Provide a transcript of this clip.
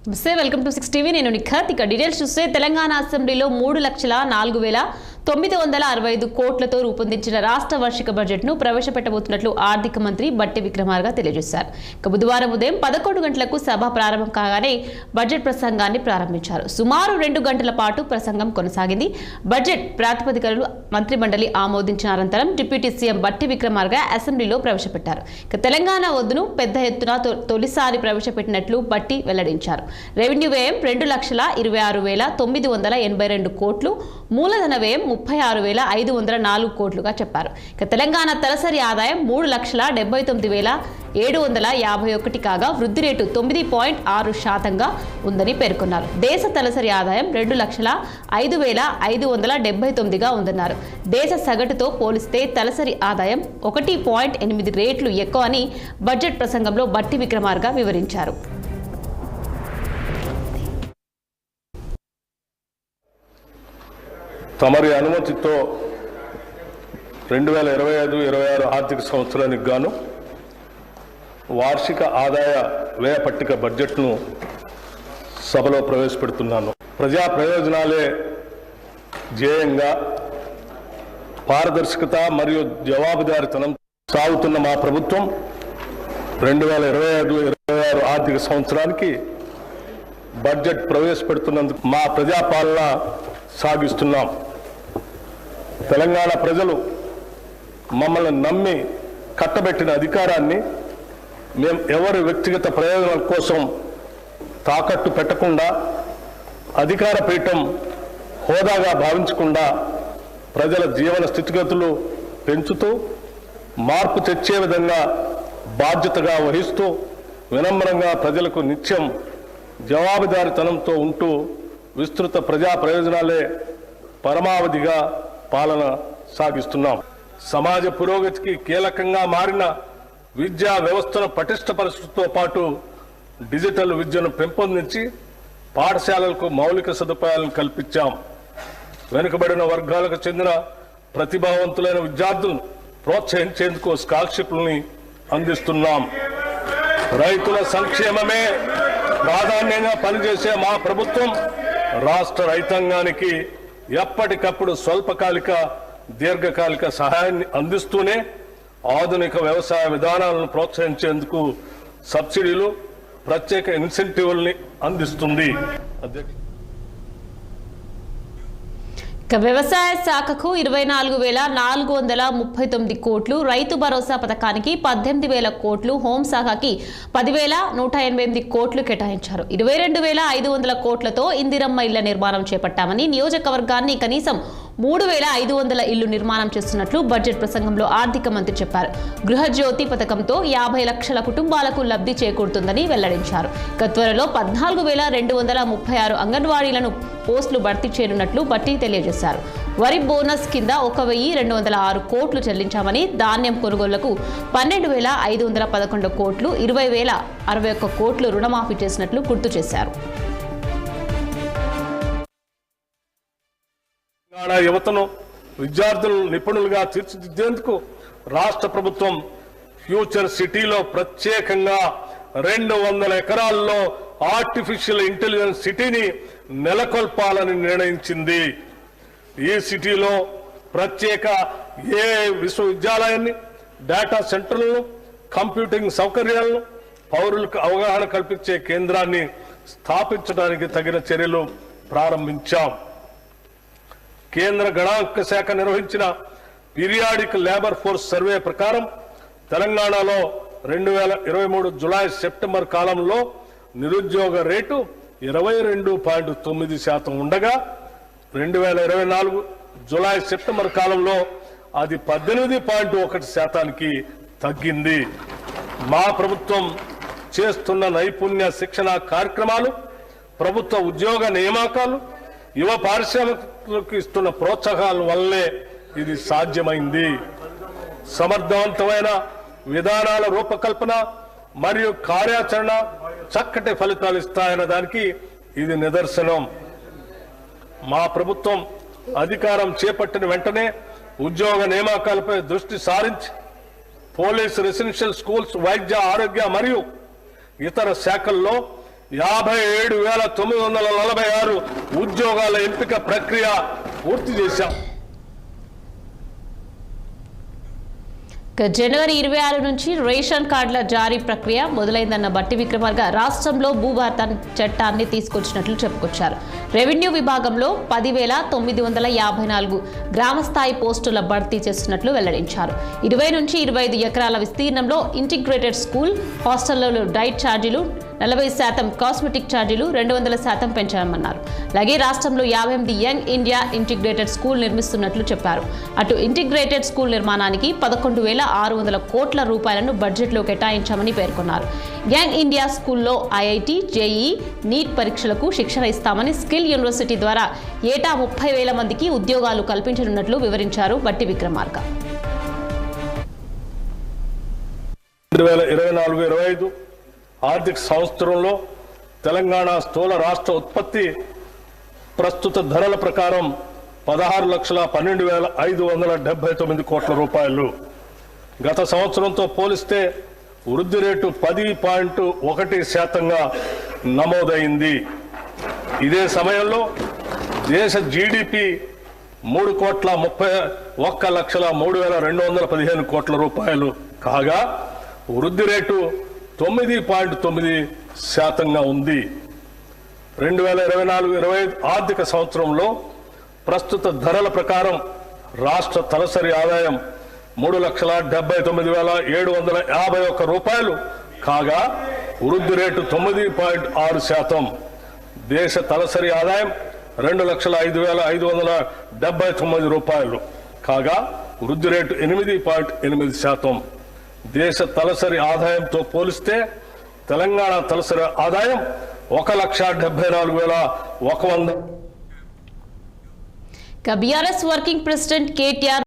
Welcome to 6 TV. నేను నిఖత్. ఇక details చూస్తే తెలంగాణ అసెంబ్లీలో 3,04,965 కోట్లతో రూపొందించిన రాష్ట్ర వార్షిక బడ్జెట్ను ప్రవేశపెట్టబోతున్నట్లు ఆర్థిక మంత్రి బట్టి విక్రమార్క తెలియజేశారు. ఇక బుధవారం ఉదయం 11 గంటలకు సభ ప్రారంభం కాగానే బడ్జెట్ ప్రసంగాన్ని ప్రారంభించారు. సుమారు 2 గంటల పాటు ప్రసంగం కొనసాగింది. బడ్జెట్ ప్రాతిపదికలను మంత్రిమండలి ఆమోదించిన అనంతరం డిప్యూటీ సీఎం బట్టి విక్రమార్క అసెంబ్లీలో ప్రవేశపెట్టారు. ఇక తెలంగాణ వద్దును పెద్ద ఎత్తున తొలిసారి ప్రవేశపెట్టినట్లు బట్టి వెల్లడించారు. రెవెన్యూ వ్యయం 2,26,982 కోట్లు, మూలధన వ్యయం 36,504 కోట్లుగా చెప్పారు. ఇక తెలంగాణ తలసరి ఆదాయం 3,79,751 కాగా వృద్ధి రేటు 9.6% ఉందని పేర్కొన్నారు. దేశ తలసరి ఆదాయం 2,05,579గా ఉందన్నారు. దేశ సగటుతో పోలిస్తే తలసరి ఆదాయం 1.8 రేట్లు ఎక్కువ అని బడ్జెట్ ప్రసంగంలో బట్టి విక్రమార్క వివరించారు. తమరి అనుమతితో 2025-26 ఆర్థిక సంవత్సరానికి గాను వార్షిక ఆదాయ వ్యయ పట్టిక బడ్జెట్ను సభలో ప్రవేశపెడుతున్నాను. ప్రజా ప్రయోజనాలే ధ్యేయంగా పారదర్శకత మరియు జవాబుదారీతనం సాగుతున్న మా ప్రభుత్వం 2025-26 ఆర్థిక సంవత్సరానికి బడ్జెట్ ప్రవేశపెడుతున్నందుకు మా ప్రజాపాలన సాగిస్తున్నాం. తెలంగాణ ప్రజలు మమ్మల్ని నమ్మి కట్టబెట్టిన అధికారాన్ని మేము ఎవరి వ్యక్తిగత ప్రయోజనాల కోసం తాకట్టు పెట్టకుండా, అధికార పీఠం హోదాగా భావించకుండా ప్రజల జీవన స్థితిగతులు పెంచుతూ మార్పు తెచ్చే విధంగా బాధ్యతగా వహిస్తూ వినమ్రంగా ప్రజలకు నిత్యం జవాబుదారీతనంతో ఉంటూ విస్తృత ప్రజా ప్రయోజనాలే పరమావధిగా పాలన సాగిస్తున్నాం. సమాజ పురోగతికి కీలకంగా మారిన విద్యా వ్యవస్థను పటిష్టపరచడంతో పాటు డిజిటల్ విద్యను పెంపొందించి పాఠశాలలకు మౌలిక సదుపాయాలను కల్పించాం. వెనుకబడిన వర్గాలకు చెందిన ప్రతిభావంతులైన విద్యార్థులను ప్రోత్సహించేందుకు స్కాలర్షిప్లని అందిస్తున్నాం. రైతుల సంక్షేమమే ప్రాధాన్యంగా పనిచేసే మా ప్రభుత్వం రాష్ట్ర రైతాంగానికి ఎప్పటికప్పుడు స్వల్పకాలిక, దీర్ఘకాలిక సహాయాన్ని అందిస్తూనే ఆధునిక వ్యవసాయ విధానాలను ప్రోత్సహించేందుకు సబ్సిడీలు, ప్రత్యేక ఇన్సెంటివ్లని అందిస్తుంది. వ్యవసాయ శాఖకు 24,439 కోట్లు, రైతు భరోసా పథకానికి 18,000 కోట్లు, హోంశాఖకి 10,188 కోట్లు కేటాయించారు. 22,500 కోట్లతో ఇందిరమ్మ ఇళ్ల నిర్మాణం చేపట్టామని, నియోజకవర్గాన్ని కనీసం 3,500 ఇళ్లు నిర్మాణం చేస్తున్నట్లు బడ్జెట్ ప్రసంగంలో ఆర్థిక మంత్రి చెప్పారు. గృహజ్యోతి పథకంతో 50 లక్షల కుటుంబాలకు లబ్ధి చేకూరుతుందని వెల్లడించారు. త్వరలో 14,236 అంగన్వాడీలను పోస్టులు భర్తీ చేయనున్నట్లు బట్టి తెలియజేశారు. వరి బోనస్ కింద 1,206 కోట్లు చెల్లించామని, ధాన్యం కొనుగోళ్లకు 12,511 కోట్లు, 20,061 కోట్లు రుణమాఫీ చేసినట్లు గుర్తు చేశారు. యువతను, విద్యార్థులను నిపుణులుగా తీర్చిదిద్దేందుకు రాష్ట్ర ప్రభుత్వం ఫ్యూచర్ సిటీలో ప్రత్యేకంగా 200 ఎకరాల్లో ఆర్టిఫిషియల్ ఇంటెలిజెన్స్ సిటీని నెలకొల్పాలని నిర్ణయించింది. ఈ సిటీలో ప్రత్యేక AI విశ్వవిద్యాలయాన్ని, డేటా సెంటర్లను, కంప్యూటింగ్ సౌకర్యాలను, పౌరులకు అవగాహన కల్పించే కేంద్రాన్ని స్థాపించడానికి తగిన చర్యలు ప్రారంభించాం. కేంద్ర గణాంక శాఖ నిర్వహించిన పీరియాడిక్ లేబర్ ఫోర్స్ సర్వే ప్రకారం తెలంగాణలో 2023 జులై-సెప్టెంబర్ కాలంలో నిరుద్యోగ రేటు 22.9% ఉండగా 2024 జులై-సెప్టెంబర్ కాలంలో అది 18.1%కి తగ్గింది. మా ప్రభుత్వం చేస్తున్న నైపుణ్య శిక్షణ కార్యక్రమాలు, ప్రభుత్వ ఉద్యోగ నియామకాలు, యువ పారిశ్రామికులకు ఇస్తున్న ప్రోత్సాహాల వల్లే ఇది సాధ్యమైంది. సమర్థవంతమైన విధానాల రూపకల్పన మరియు కార్యాచరణ చక్కటి ఫలితాలు ఇస్తాయన్న దానికి ఇది నిదర్శనం. మా ప్రభుత్వం అధికారం చేపట్టిన వెంటనే ఉద్యోగ నియామకాలపై దృష్టి సారించి పోలీస్, రెసిడెన్షియల్ స్కూల్స్, వైద్య, ఆరోగ్య మరియు ఇతర శాఖల్లో 57,946 ఉద్యోగాల ఎంపిక ప్రక్రియ పూర్తి చేశాం. జనవరి 26 నుంచి రేషన్ కార్డుల జారీ ప్రక్రియ మొదలైందన్న బట్టి విక్రమార్క రాష్ట్రంలో భూభారత చట్టాన్ని తీసుకొచ్చినట్లు చెప్పుకొచ్చారు. రెవెన్యూ విభాగంలో 10,954 గ్రామస్థాయి పోస్టుల భర్తీ చేస్తున్నట్లు వెల్లడించారు. 20 నుంచి 25 ఎకరాల విస్తీర్ణంలో ఇంటిగ్రేటెడ్ స్కూల్, హాస్టళ్లలో డైట్ ఛార్జీలు 40%, కాస్మెటిక్ ఛార్జీలు 200% పెంచామన్నారు. అలాగే రాష్ట్రంలో 58 యంగ్ ఇండియా ఇంటిగ్రేటెడ్ స్కూల్ నిర్మిస్తున్నట్లు చెప్పారు. అటు ఇంటిగ్రేటెడ్ స్కూల్ నిర్మాణానికి 11,600 కోట్ల రూపాయలను బడ్జెట్లో కేటాయించామని పేర్కొన్నారు. యంగ్ ఇండియా స్కూల్లో ఐఐటి, జేఈ, నీట్ పరీక్షలకు శిక్షణ ఇస్తామని స్కిల్ యూనివర్సిటీ ద్వారా ఏటా 30,000 మందికి ఉద్యోగాలు కల్పించనున్నట్లు వివరించారు బట్టి విక్రమార్క. 2024-25 ఆర్థిక సంవత్సరంలో తెలంగాణ స్థూల రాష్ట్ర ఉత్పత్తి ప్రస్తుత ధరల ప్రకారం 16,12,579 కోట్ల రూపాయలు. గత సంవత్సరంతో పోలిస్తే వృద్ధి రేటు 10.1% నమోదైంది. ఇదే సమయంలో దేశ జీడిపి 3,31,03,215 కోట్ల రూపాయలు కాగా వృద్ధి రేటు 9.9% ఉంది. 2024-25 ఆర్థిక సంవత్సరంలో ప్రస్తుత ధరల ప్రకారం రాష్ట్ర తలసరి ఆదాయం 3,79,751 రూపాయలు కాగా వృద్ధి రేటు 9.6%. దేశ తలసరి ఆదాయం 2,05,579 రూపాయలు కాగా వృద్ధి రేటు 8.8%. దేశ తలసరి ఆదాయంతో పోలిస్తే తెలంగాణ తలసరి ఆదాయం 1,74,100. BRS working president KTR